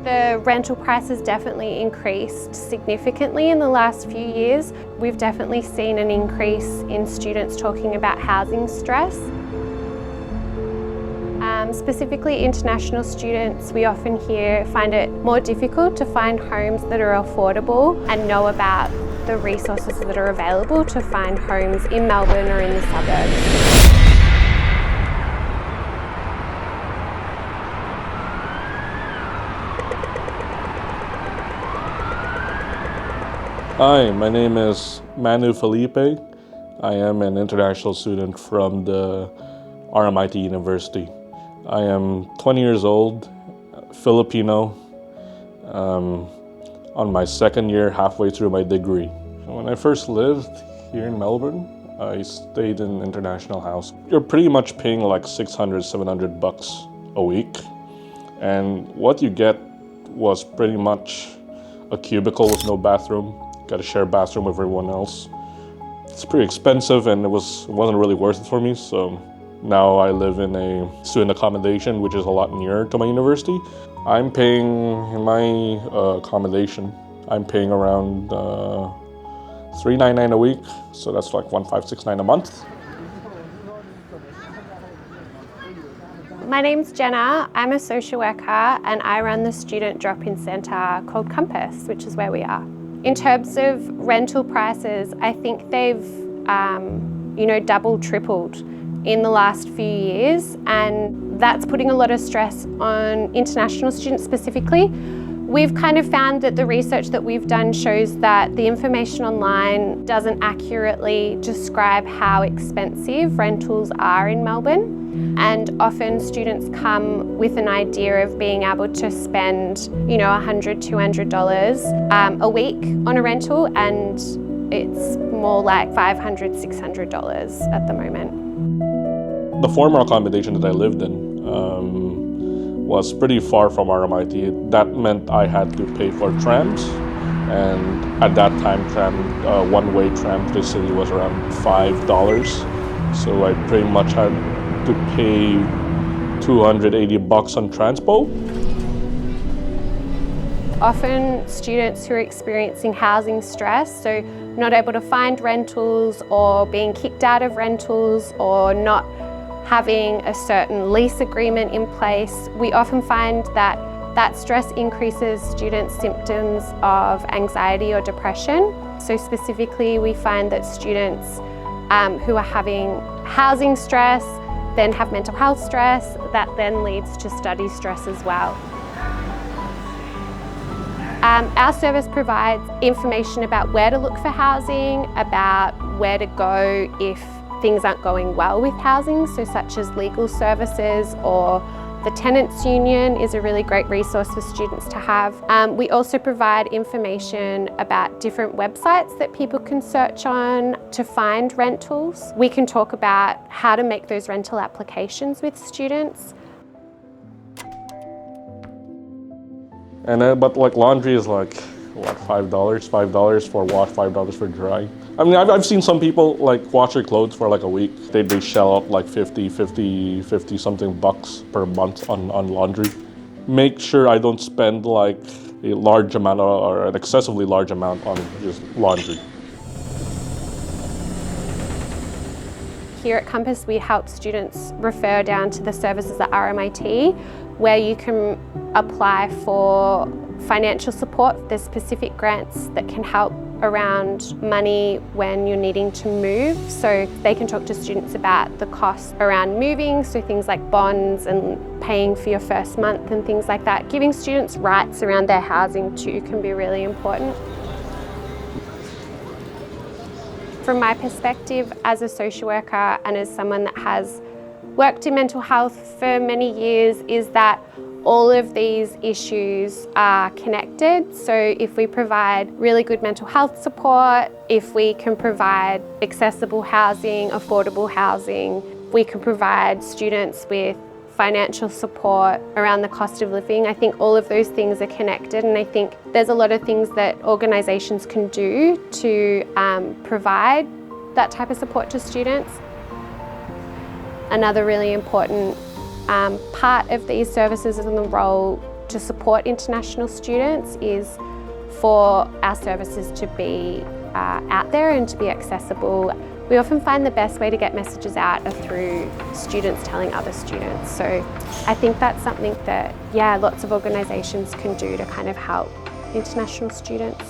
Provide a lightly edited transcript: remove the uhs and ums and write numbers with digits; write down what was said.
The rental prices definitely increased significantly in the last few years. We've definitely seen an increase in students talking about housing stress. Specifically international students, we often find it more difficult to find homes that are affordable and know about the resources that are available to find homes in Melbourne or in the suburbs. Hi, my name is Manu Felipe. I am an international student from the RMIT University. I am 20 years old, Filipino, on my second year, halfway through my degree. When I first lived here in Melbourne, I stayed in an international house. You're pretty much paying like $600-700 a week. And what you get was pretty much a cubicle with no bathroom. Got to share a bathroom with everyone else. It's pretty expensive and it wasn't really worth it for me, so now I live in a student accommodation, which is a lot nearer to my university. I'm paying in my accommodation, I'm paying around $399 a week, so that's like $1,569 a month. My name's Jenna, I'm a social worker and I run the student drop-in centre called Compass, which is where we are. In terms of rental prices, I think they've doubled, tripled in the last few years, and that's putting a lot of stress on international students specifically. We've kind of found that the research that we've done shows that the information online doesn't accurately describe how expensive rentals are in Melbourne. And often students come with an idea of being able to spend, $100, $200 a week on a rental, and it's more like $500, $600 at the moment. The former accommodation that I lived in was pretty far from RMIT. That meant I had to pay for trams, and at that time, one-way tram to the city was around $5. So I pretty much had to pay $280 on transpo. Often students who are experiencing housing stress, so not able to find rentals or being kicked out of rentals or not having a certain lease agreement in place, we often find that that stress increases students' symptoms of anxiety or depression. So specifically, we find that students who are having housing stress then have mental health stress, that then leads to study stress as well. Our service provides information about where to look for housing, about where to go if things aren't going well with housing, so such as legal services, or the tenants union is a really great resource for students to have. We also provide information about different websites that people can search on to find rentals. We can talk about how to make those rental applications with students. And but like laundry is like what, $5 for wash, $5 for dry. I mean, I've seen some people like wash their clothes for like a week. They shell out like 50 something bucks per month on laundry. Make sure I don't spend like a large amount or an excessively large amount on just laundry. Here at Compass, we help students refer down to the services at RMIT, where you can apply for financial support. There's specific grants that can help around money when you're needing to move. So they can talk to students about the costs around moving, so things like bonds and paying for your first month and things like that. Giving students rights around their housing too can be really important. From my perspective as a social worker and as someone that has worked in mental health for many years, is that all of these issues are connected. So if we provide really good mental health support, if we can provide accessible housing, affordable housing, we can provide students with financial support around the cost of living, I think all of those things are connected, and I think there's a lot of things that organisations can do to provide that type of support to students. Another really important part of these services is in the role to to support international students is for our services to be out there and to be accessible. We often find the best way to get messages out are through students telling other students. So I think that's something that, lots of organisations can do to kind of help international students.